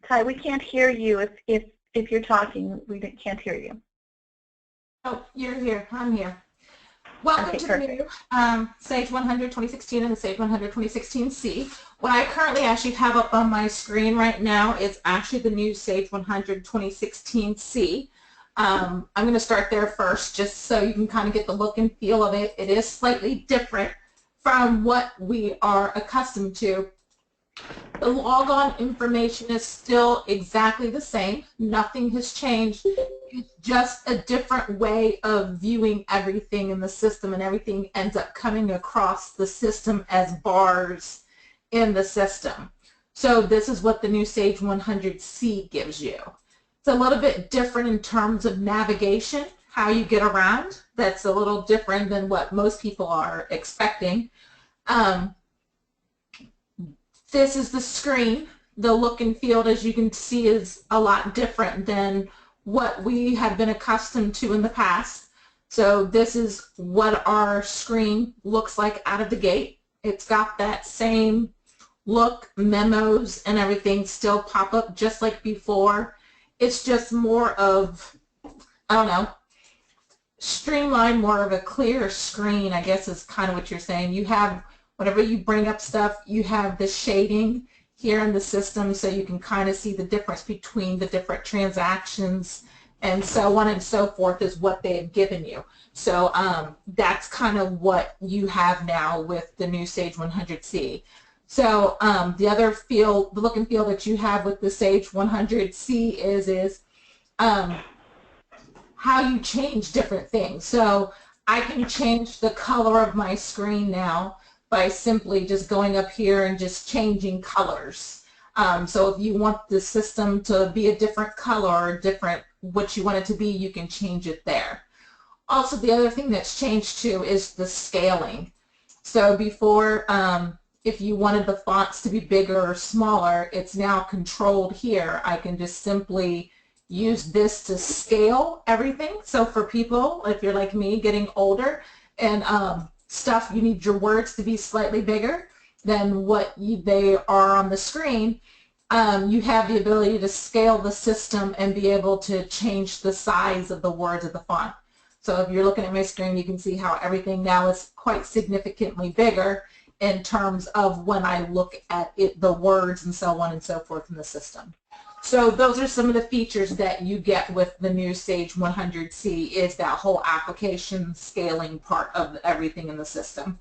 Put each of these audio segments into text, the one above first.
Ty, we can't hear you if you're talking. We can't hear you. Oh, you're here. I'm here. Welcome to the new Sage 100 2016 and the Sage 100 2016C. What I currently actually have up on my screen right now is actually the new Sage 100 2016C. I'm going to start there first just so you can kind of get the look and feel of it. It is slightly different from what we are accustomed to. The logon information is still exactly the same. Nothing has changed. It's just a different way of viewing everything in the system, and everything ends up coming across the system as bars in the system. So this is what the new Sage 100C gives you. It's a little bit different in terms of navigation, how you get around. That's a little different than what most people are expecting. This is the screen. The look and feel, as you can see, is a lot different than what we have been accustomed to in the past. So this is what our screen looks like out of the gate. It's got that same look, memos and everything still pop up just like before. It's just more of, I don't know, streamlined, more of a clear screen, I guess is kind of what you're saying. You have, whenever you bring up stuff, you have the shading here in the system so you can kind of see the difference between the different transactions and so on and so forth is what they have given you. So that's kind of what you have now with the new Sage 100C. So the other feel, the look and feel that you have with the Sage 100C is how you change different things. So I can change the color of my screen now by simply just going up here and just changing colors. So if you want the system to be a different color or different what you want it to be, you can change it there. Also, the other thing that's changed too is the scaling. So before, if you wanted the fonts to be bigger or smaller, it's now controlled here. I can just simply use this to scale everything. So for people, if you're like me, getting older and stuff, you need your words to be slightly bigger than what they are on the screen. You have the ability to scale the system and be able to change the size of the words of the font. So if you're looking at my screen, you can see how everything now is quite significantly bigger in terms of when I look at it, the words and so on and so forth in the system. So those are some of the features that you get with the new Sage 100C, is that whole application scaling part of everything in the system.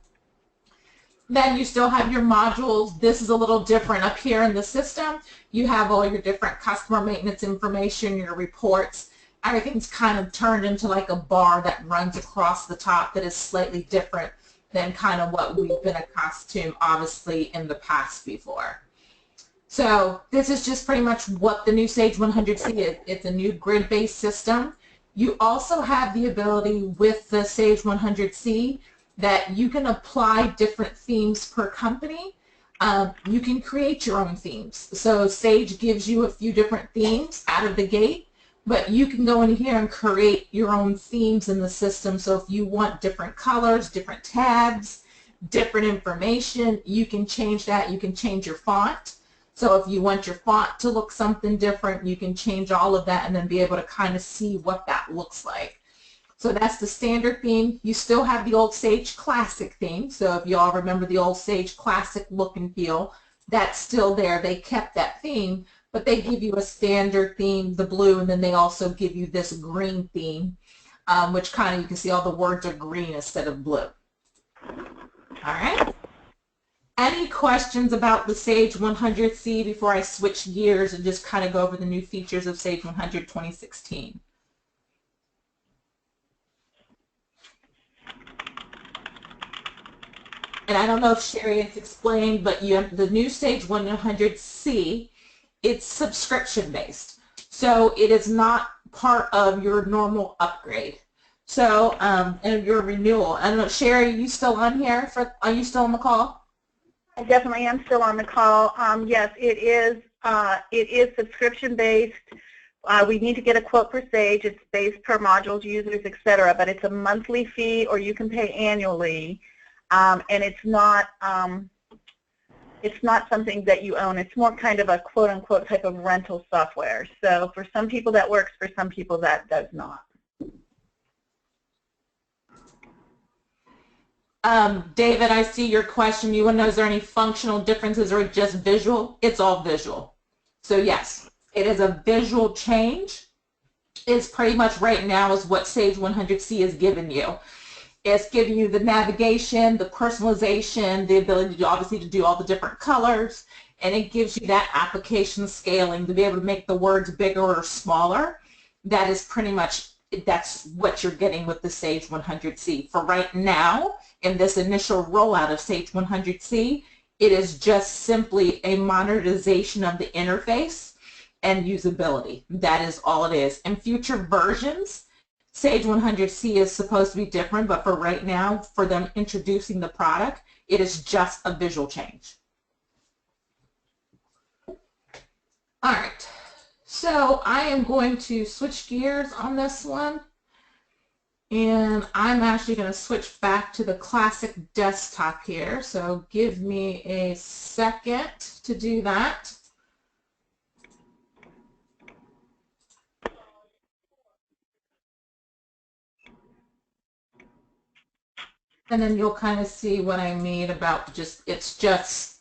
Then you still have your modules. This is a little different up here in the system. You have all your different customer maintenance information, your reports. Everything's kind of turned into like a bar that runs across the top that is slightly different than kind of what we've been accustomed, obviously, in the past before. So this is just pretty much what the new Sage 100C is. It's a new grid-based system. You also have the ability with the Sage 100C that you can apply different themes per company. You can create your own themes. So Sage gives you a few different themes out of the gate, but you can go in here and create your own themes in the system. So if you want different colors, different tabs, different information, you can change that. You can change your font. So if you want your font to look something different, you can change all of that and then be able to kind of see what that looks like. So that's the standard theme. You still have the old Sage Classic theme. So if you all remember the old Sage Classic look and feel, that's still there. They kept that theme, but they give you a standard theme, the blue, and then they also give you this green theme, which kind of, you can see all the words are green instead of blue. All right. Any questions about the Sage 100C before I switch gears and just kind of go over the new features of Sage 100 2016? And I don't know if Sherry has explained, but you have the new Sage 100C, it's subscription based. So it is not part of your normal upgrade. So, and your renewal. I don't know, Sherry, are you still on here? Are you still on the call? I definitely am still on the call. Yes, it is subscription based. We need to get a quote for Sage. It's based per modules, users, etc. But it's a monthly fee, or you can pay annually. And it's not it's not something that you own. It's more kind of a quote-unquote type of rental software. So for some people that works, for some people that does not. David, I see your question. You want to know, is there any functional differences or just visual? It's all visual. So yes, it is a visual change. It's pretty much right now is what Sage 100C is giving you. It's giving you the navigation, the personalization, the ability to obviously to do all the different colors, and it gives you that application scaling to be able to make the words bigger or smaller. That is pretty much, that's what you're getting with the Sage 100C. For right now, in this initial rollout of Sage 100C, it is just simply a modernization of the interface and usability. That is all it is. In future versions, Sage 100C is supposed to be different, but for right now, for them introducing the product, it is just a visual change. All right, so I am going to switch gears on this one, and I'm actually going to switch back to the classic desktop here. So give me a second to do that. And then you'll kind of see what I mean about just, it's just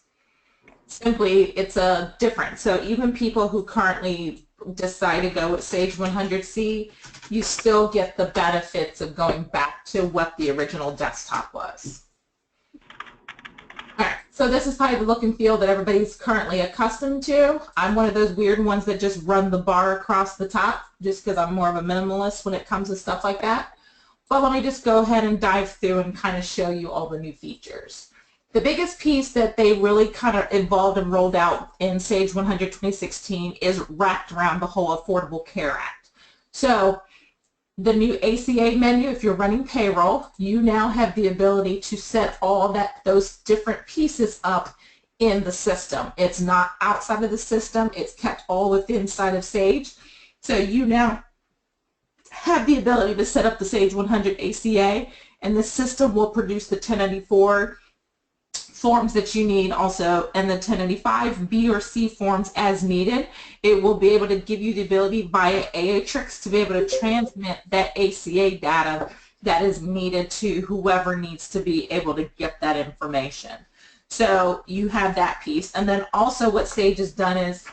simply, it's a difference. So even people who currently decide to go with Sage 100C, you still get the benefits of going back to what the original desktop was. All right, so this is probably the look and feel that everybody's currently accustomed to. I'm one of those weird ones that just run the bar across the top just because I'm more of a minimalist when it comes to stuff like that. But let me just go ahead and dive through and kind of show you all the new features. The biggest piece that they really kind of evolved and rolled out in Sage 100 2016 is wrapped around the whole Affordable Care Act. So the new ACA menu, if you're running payroll, you now have the ability to set all those different pieces up in the system. It's not outside of the system. It's kept all within inside of Sage. So you now have the ability to set up the Sage 100 ACA, and the system will produce the 1094 forms that you need also, and the 1095 B or C forms as needed. It will be able to give you the ability via Atrix to be able to transmit that ACA data that is needed to whoever needs to be able to get that information. So you have that piece. And then also what Sage has done is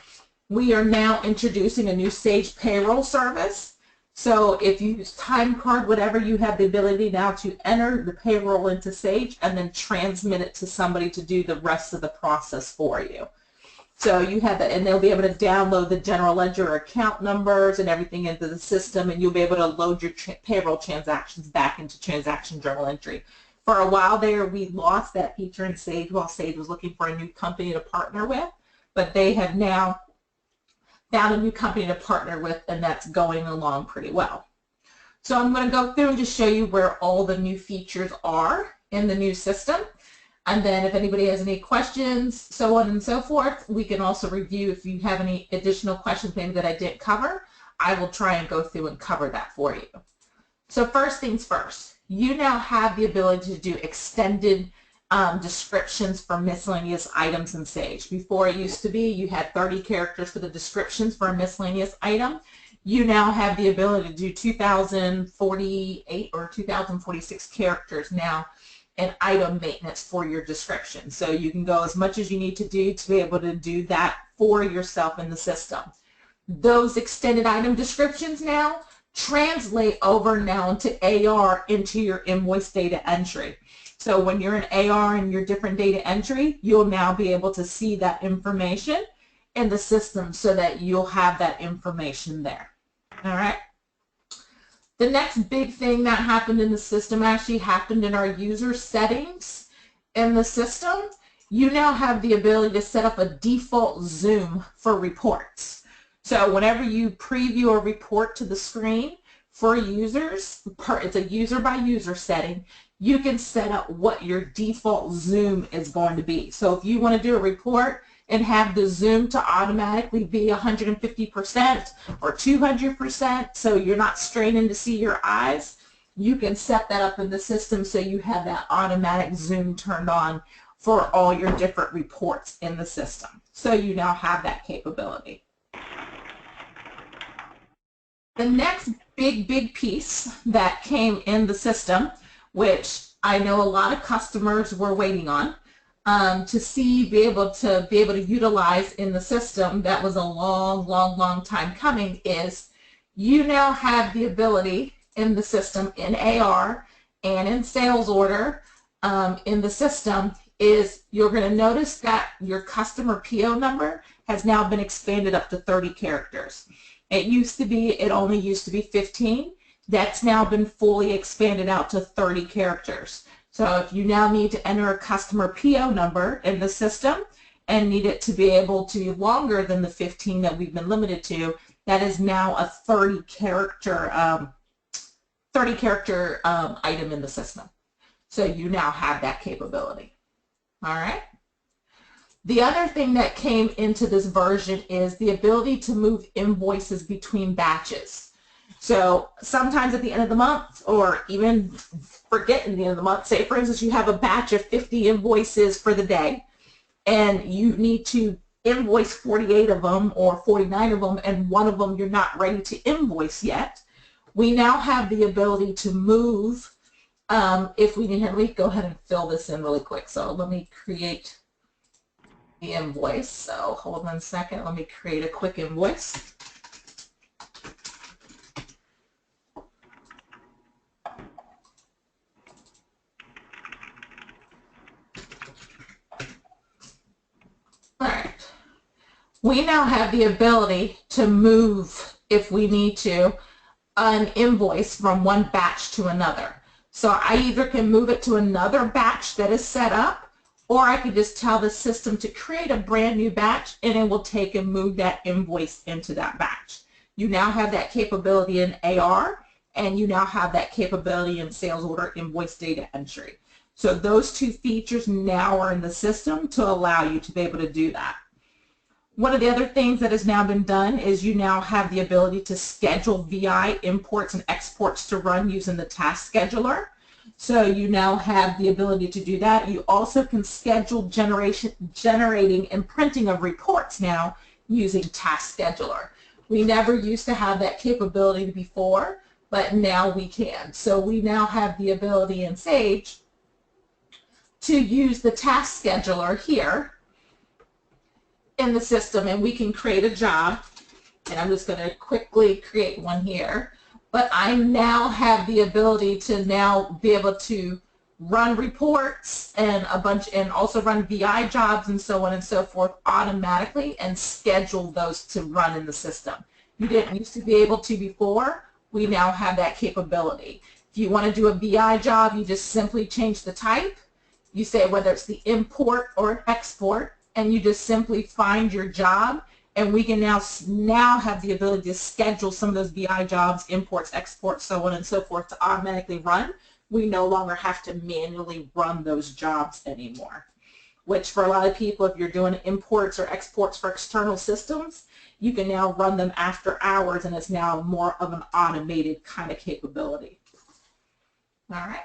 we are now introducing a new Sage payroll service. So if you use time card, whatever, you have the ability now to enter the payroll into Sage and then transmit it to somebody to do the rest of the process for you. So you have that, and they'll be able to download the general ledger account numbers and everything into the system, and you'll be able to load your payroll transactions back into transaction journal entry. For a while there, we lost that feature in Sage while Sage was looking for a new company to partner with, but they have now found a new company to partner with, and that's going along pretty well. So I'm going to go through and just show you where all the new features are in the new system. And then if anybody has any questions, so on and so forth, we can also review if you have any additional questions maybe that I didn't cover. I will try and go through and cover that for you. So first things first, you now have the ability to do extended descriptions for miscellaneous items in Sage. Before it used to be you had 30 characters for the descriptions for a miscellaneous item. You now have the ability to do 2048 or 2046 characters now in item maintenance for your description. So you can go as much as you need to do to be able to do that for yourself in the system. Those extended item descriptions now translate over now into AR into your invoice data entry. So when you're in AR and your different data entry, you'll now be able to see that information in the system so that you'll have that information there. All right. The next big thing that happened in the system actually happened in our user settings in the system. You now have the ability to set up a default zoom for reports. So whenever you preview a report to the screen for users, it's a user by user setting, you can set up what your default zoom is going to be. So if you want to do a report and have the zoom to automatically be 150% or 200%, so you're not straining to see your eyes, you can set that up in the system so you have that automatic zoom turned on for all your different reports in the system. So you now have that capability. The next big piece that came in the system, which I know a lot of customers were waiting on to be able to utilize in the system, that was a long time coming, is you now have the ability in the system in AR and in sales order in the system, is you're going to notice that your customer PO number has now been expanded up to 30 characters. It only used to be 15. That's now been fully expanded out to 30 characters. So if you now need to enter a customer PO number in the system and need it to be able to be longer than the 15 that we've been limited to, that is now a 30 character item in the system. So you now have that capability. All right. The other thing that came into this version is the ability to move invoices between batches. So sometimes at the end of the month, or even forgetting the end of the month, say for instance you have a batch of 50 invoices for the day and you need to invoice 48 of them or 49 of them, and one of them you're not ready to invoice yet. We now have the ability to move, if we need to, let me go ahead and fill this in really quick. So let me create the invoice. So hold on a second, let me create a quick invoice. All right. We now have the ability to move, if we need to, an invoice from one batch to another. So I either can move it to another batch that is set up, or I could just tell the system to create a brand new batch and it will take and move that invoice into that batch. You now have that capability in AR, and you now have that capability in sales order invoice data entry. So those two features now are in the system to allow you to be able to do that. One of the other things that has now been done is you now have the ability to schedule VI imports and exports to run using the task scheduler. So you now have the ability to do that. You also can schedule generating and printing of reports now using task scheduler. We never used to have that capability before, but now we can. So we now have the ability in Sage to use the task scheduler here in the system, and we can create a job, and I'm just going to quickly create one here, but I now have the ability to now be able to run reports and also run VI jobs and so on and so forth automatically and schedule those to run in the system. You didn't used to be able to before. We now have that capability. If you want to do a VI job, you just simply change the type. You say whether it's the import or export, and you just simply find your job, and we can now have the ability to schedule some of those VI jobs, imports, exports, so on and so forth, to automatically run. We no longer have to manually run those jobs anymore, which for a lot of people, if you're doing imports or exports for external systems, you can now run them after hours, and it's now more of an automated kind of capability. All right.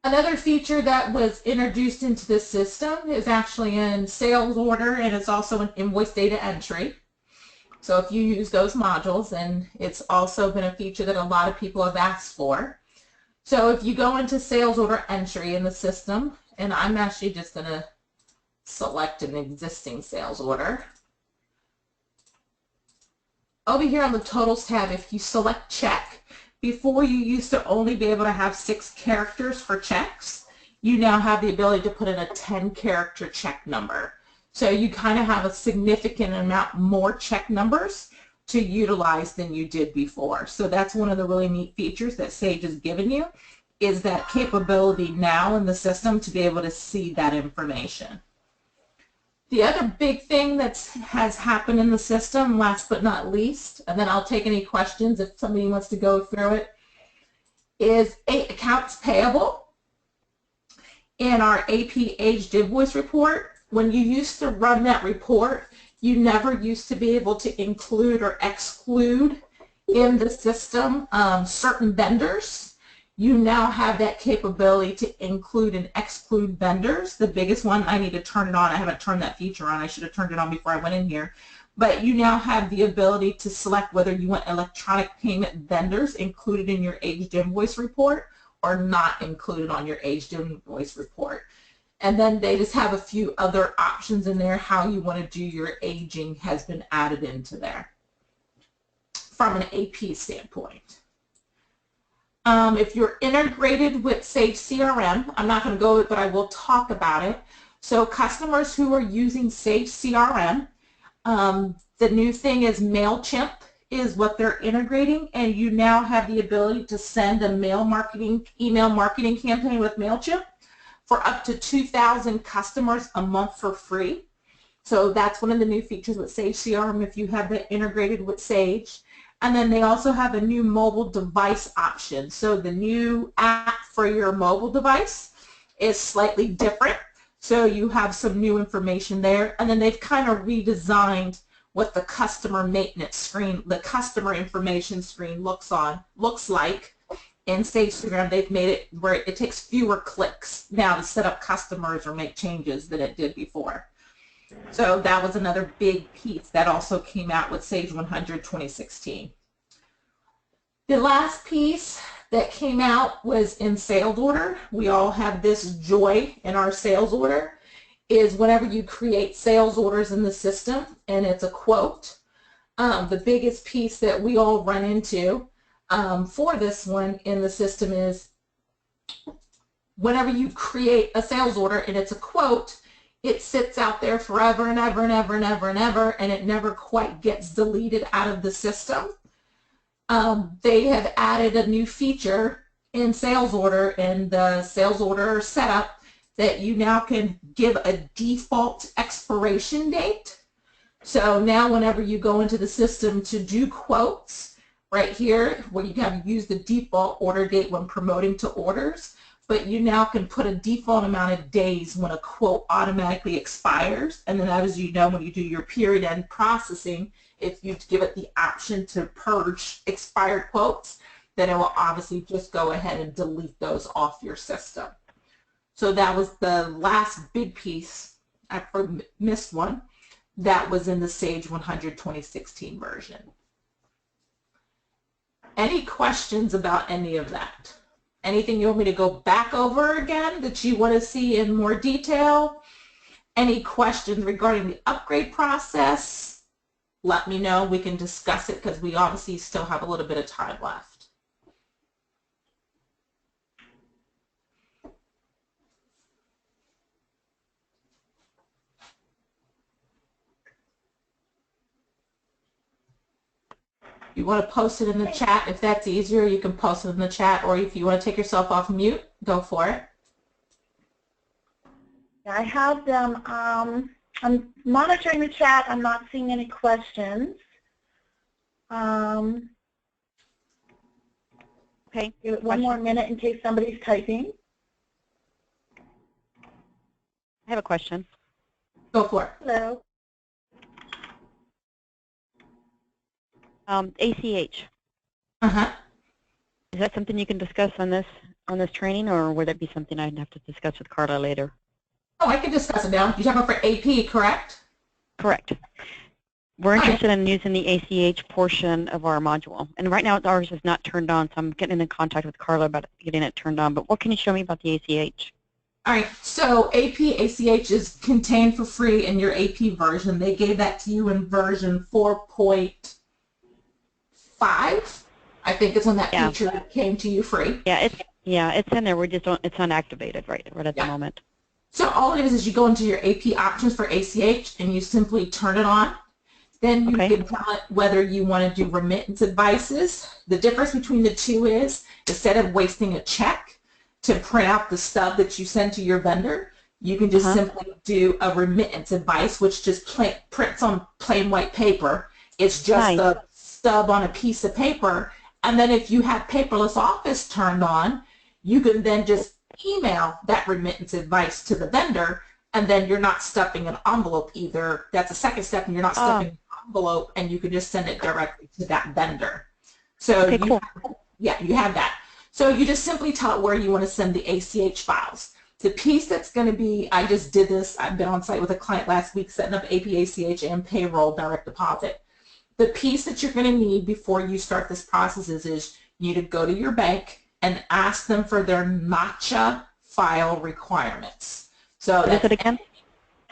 Another feature that was introduced into this system is actually in sales order, and it's also in invoice data entry. So if you use those modules, and it's also been a feature that a lot of people have asked for. So if you go into sales order entry in the system, and I'm actually just going to select an existing sales order. Over here on the totals tab, if you select check, before you used to only be able to have 6 characters for checks, you now have the ability to put in a 10-character check number. So you kind of have a significant amount more check numbers to utilize than you did before. So that's one of the really neat features that Sage has given you, is that capability now in the system to be able to see that information. The other big thing that has happened in the system, last but not least, and then I'll take any questions if somebody wants to go through it, is accounts payable. In our AP aged invoice report, when you used to run that report, you never used to be able to include or exclude in the system certain vendors. you now have that capability to include and exclude vendors. The biggest one, I need to turn it on. I haven't turned that feature on. I should have turned it on before I went in here. But you now have the ability to select whether you want electronic payment vendors included in your aged invoice report or not included on your aged invoice report. And then they just have a few other options in there. How you want to do your aging has been added into there from an AP standpoint. If you're integrated with Sage CRM, I'm not going to go over it, but I will talk about it. So customers who are using Sage CRM, the new thing is MailChimp is what they're integrating, and you now have the ability to send a email marketing campaign with MailChimp for up to 2,000 customers a month for free. So that's one of the new features with Sage CRM if you have that integrated with Sage. And then they also have a new mobile device option. So the new app for your mobile device is slightly different. So you have some new information there. And then they've kind of redesigned what the customer maintenance screen, the customer information screen looks like. In Sage CRM, they've made it where it takes fewer clicks now to set up customers or make changes than it did before. So that was another big piece that also came out with Sage 100 2016. The last piece that came out was in sales order. We all have this joy in our sales order, is whenever you create sales orders in the system and it's a quote, the biggest piece that we all run into for this one in the system is whenever you create a sales order and it's a quote, it sits out there forever and ever and ever and ever and ever, and it never quite gets deleted out of the system. They have added a new feature in sales order and the sales order setup that you now can give a default expiration date. So now whenever you go into the system to do quotes, right here where you have used the default order date when promoting to orders, but you now can put a default amount of days when a quote automatically expires. And then as you know, when you do your period end processing, if you give it the option to purge expired quotes, then it will obviously just go ahead and delete those off your system. So that was the last big piece. I missed one. That was in the Sage 100 2016 version. Any questions about any of that? Anything you want me to go back over again that you want to see in more detail? Any questions regarding the upgrade process? Let me know. We can discuss it because we obviously still have a little bit of time left. You want to post it in the chat. If that's easier, you can post it in the chat, or if you want to take yourself off mute, go for it. I have them. I'm monitoring the chat. I'm not seeing any questions. Okay. Give it one more minute in case somebody's typing. I have a question. Go for it. Hello. ACH. Uh-huh. Is that something you can discuss on this training, or would that be something I'd have to discuss with Carla later? Oh, I can discuss it now. You're talking about for AP, correct? Correct. We're interested in using the ACH portion of our module. And right now ours is not turned on, so I'm getting in contact with Carla about getting it turned on. But what can you show me about the ACH? All right, so ACH is contained for free in your AP version. They gave that to you in version 4.5. I think it's when that feature came to you free. Yeah, it's in there. We just don't. It's unactivated right at the moment. So all it is you go into your AP options for ACH and you simply turn it on. Then you can tell it whether you want to do remittance advices. The difference between the two is instead of wasting a check to print out the stub that you send to your vendor, you can just simply do a remittance advice, which just prints on plain white paper. It's just a stub on a piece of paper. And then if you have paperless office turned on, you can then just email that remittance advice to the vendor, and then you're not stuffing an envelope either. That's a second step, and you're not stuffing an envelope, and you can just send it directly to that vendor. So you have that. So you just simply tell it where you want to send the ACH files. The piece that's going to be, I just did this, I've been on site with a client last week setting up AP, ACH, and payroll direct deposit. The piece that you're going to need before you start this process is you need to go to your bank and ask them for their NACHA file requirements. So What is that's it again?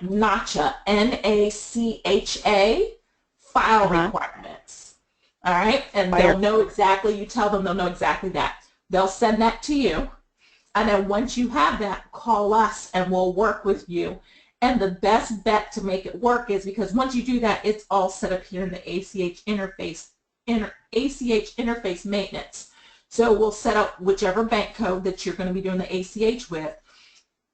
NACHA, N-A-C-H-A, file requirements. All right, and they'll know exactly, you tell them, they'll know exactly that. They'll send that to you, and then once you have that, call us and we'll work with you. And the best bet to make it work is because once you do that, it's all set up here in the ACH interface maintenance. So we'll set up whichever bank code that you're going to be doing the ACH with.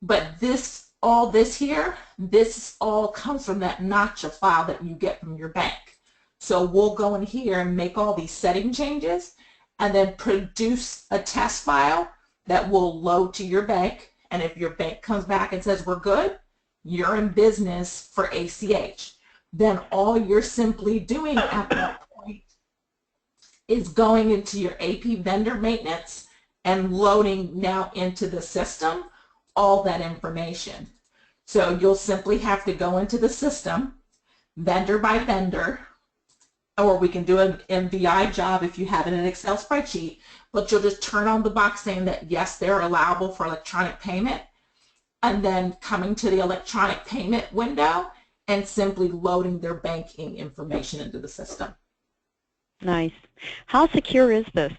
But this, all this here, this all comes from that NACHA file that you get from your bank. So we'll go in here and make all these setting changes and then produce a test file that will load to your bank. And if your bank comes back and says we're good, you're in business for ACH. Then all you're simply doing at that point is going into your AP vendor maintenance and loading now into the system all that information. So you'll simply have to go into the system, vendor by vendor, or we can do an MVI job if you have it in an Excel spreadsheet, but you'll just turn on the box saying that yes, they're allowable for electronic payment, and then coming to the electronic payment window and simply loading their banking information into the system. Nice. How secure is this?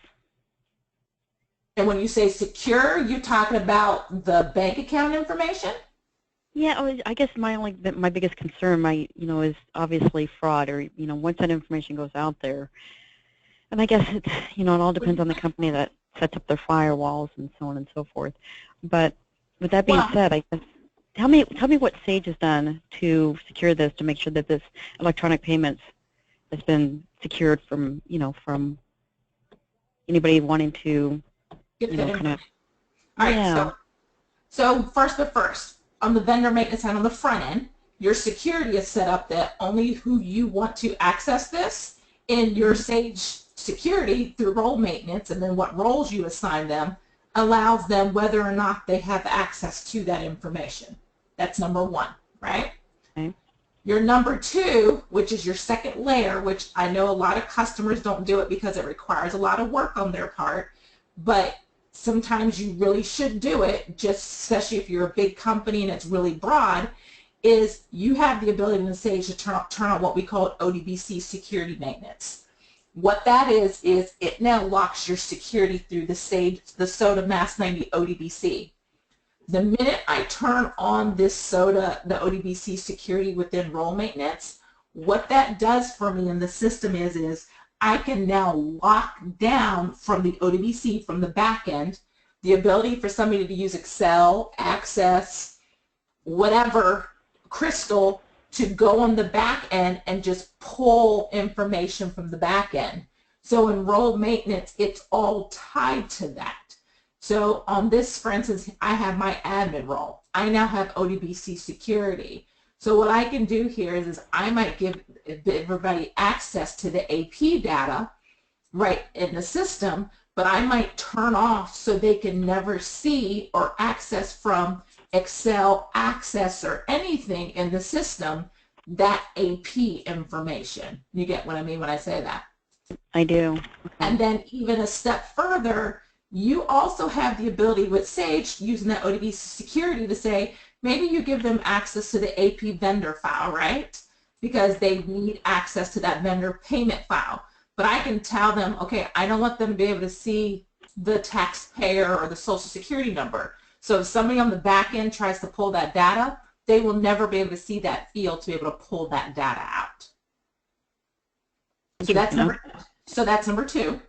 And when you say secure, you're talking about the bank account information? Yeah, I guess my biggest concern, is obviously fraud, or once that information goes out there, and I guess it's, it all depends on the company that sets up their firewalls and so on and so forth. But with that being said, I guess tell me what Sage has done to secure this, to make sure that this electronic payments has been secured from from anybody wanting to kind of. All right. So first, on the vendor maintenance and on the front end, your security is set up that only who you want to access this in your Sage security through role maintenance, and then what roles you assign them allows them whether or not they have access to that information. That's number one, right? Okay. Your number two, which is your second layer, which I know a lot of customers don't do it because it requires a lot of work on their part, but sometimes you really should do it, just especially if you're a big company and it's really broad, is you have the ability in Sage to turn on what we call ODBC security maintenance. What that is it now locks your security through the Sage, the SOTA Mass 90 ODBC. The minute I turn on this SOTA, the ODBC security within role maintenance, what that does for me in the system is I can now lock down from the ODBC, from the back end, the ability for somebody to use Excel, Access, whatever, Crystal, to go on the back end and just pull information from the back end. So in role maintenance, it's all tied to that. So on this, for instance, I have my admin role. I now have ODBC security. So what I can do here is I might give everybody access to the AP data right in the system, but I might turn off so they can never see or access from Excel, Access, or anything in the system that AP information. You get what I mean when I say that? I do. Okay. And then even a step further, you also have the ability with Sage, using that ODBC security, to say, maybe you give them access to the AP vendor file, right? Because they need access to that vendor payment file. But I can tell them, okay, I don't want them to be able to see the taxpayer or the social security number. So if somebody on the back end tries to pull that data, they will never be able to see that field to be able to pull that data out. So that's number two.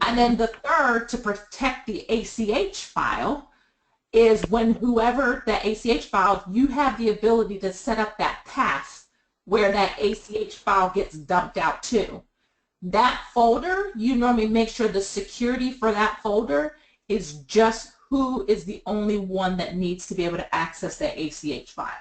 And then the third, to protect the ACH file, is when whoever that ACH file, you have the ability to set up that path where that ACH file gets dumped out to. That folder, you normally make sure the security for that folder is just who is the only one that needs to be able to access that ACH file.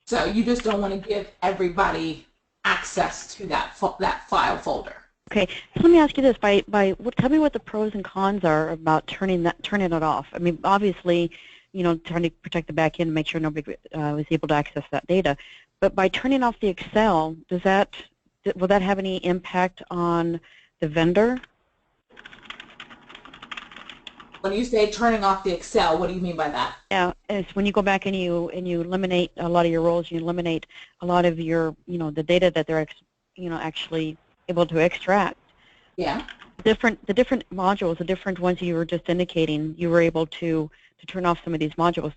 So you just don't want to give everybody access to that file folder. Okay, so let me ask you this: tell me what the pros and cons are about turning it off. I mean, obviously, trying to protect the back end, make sure nobody is able to access that data. But by turning off the Excel, will that have any impact on the vendor? When you say turning off the Excel, what do you mean by that? Yeah, it's when you go back and you eliminate a lot of your roles, you eliminate a lot of your the data that they're actually able to extract. Yeah. The different modules, the different ones you were just indicating, you were able to turn off some of these modules.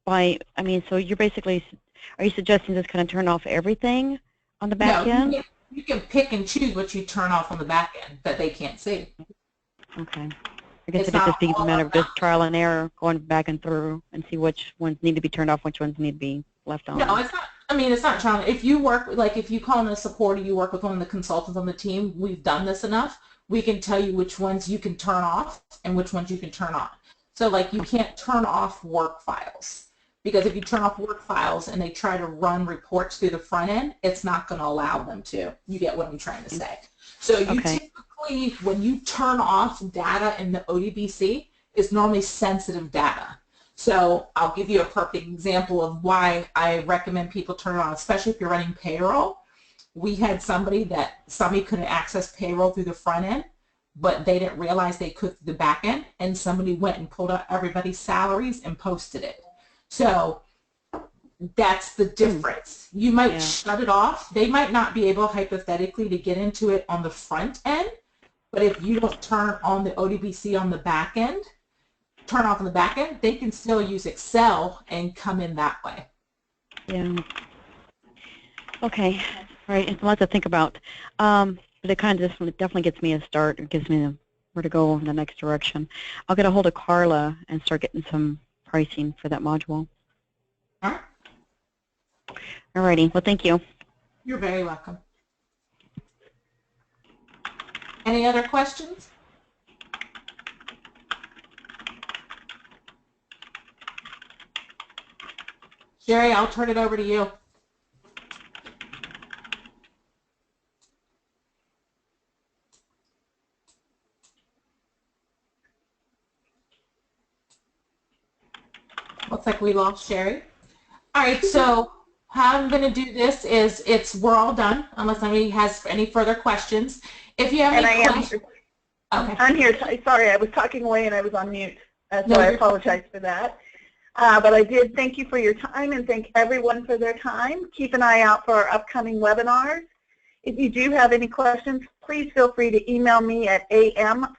So you're basically, are you suggesting just kind of turn off everything on the back end? You can pick and choose what you turn off on the back end that they can't see. Okay. I guess it'd just be a matter of just trial and error, going back and through and see which ones need to be turned off, which ones need to be left on. No, it's not. I mean, it's not trial. If you work, if you call in a support or you work with one of the consultants on the team, we've done this enough. We can tell you which ones you can turn off and which ones you can turn on. So, you can't turn off work files, because if you turn off work files and they try to run reports through the front end, it's not going to allow them to. You get what I'm trying to say. So you typically, when you turn off data in the ODBC, it's normally sensitive data. So I'll give you a perfect example of why I recommend people turn it on, especially if you're running payroll. We had somebody couldn't access payroll through the front end, but they didn't realize they could through the back end, and somebody went and pulled out everybody's salaries and posted it. So that's the difference. You might shut it off. They might not be able, hypothetically, to get into it on the front end, but if you don't turn on the ODBC on the back end, turn off on the back end, they can still use Excel and come in that way. Yeah. Okay. All right. It's a lot to think about. But it kind of definitely gets me a start. It gives me where to go in the next direction. I'll get a hold of Carla and start getting some pricing for that module. Huh? All righty. Well, thank you. You're very welcome. Any other questions? Sherry, I'll turn it over to you. Looks like we lost Sherry. All right, so how I'm going to do this is we're all done unless anybody has any further questions. If you have any questions. Okay. I'm here. Sorry, I was talking away and I was on mute, so I apologize for that. But I did thank you for your time and thank everyone for their time. Keep an eye out for our upcoming webinars. If you do have any questions, please feel free to email me at am@goism.com.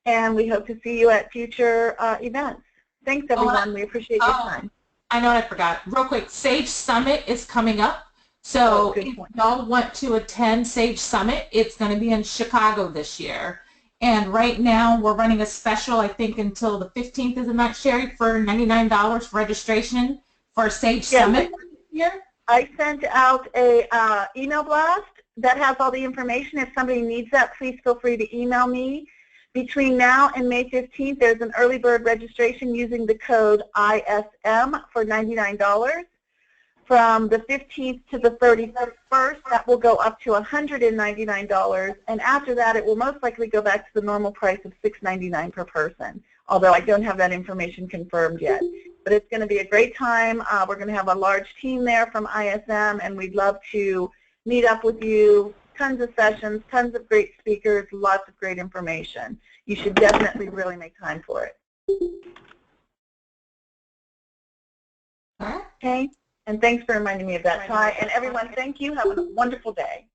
And we hope to see you at future events. Thanks, everyone. We appreciate your time. I know I forgot. Real quick, Sage Summit is coming up. So if y'all want to attend Sage Summit, it's going to be in Chicago this year. And right now we're running a special, I think, until the 15th, isn't that, Sherry, for $99 for registration for Sage Summit this year? I sent out a email blast that has all the information. If somebody needs that, please feel free to email me. Between now and May 15th, there's an early bird registration using the code ISM for $99. From the 15th to the 31st, that will go up to $199, and after that, it will most likely go back to the normal price of $6.99 per person, although I don't have that information confirmed yet. But it's going to be a great time. We're going to have a large team there from ISM, and we'd love to meet up with you. Tons of sessions, tons of great speakers, lots of great information. You should definitely really make time for it. Okay, and thanks for reminding me of that, Ty. And everyone, thank you. Have a wonderful day.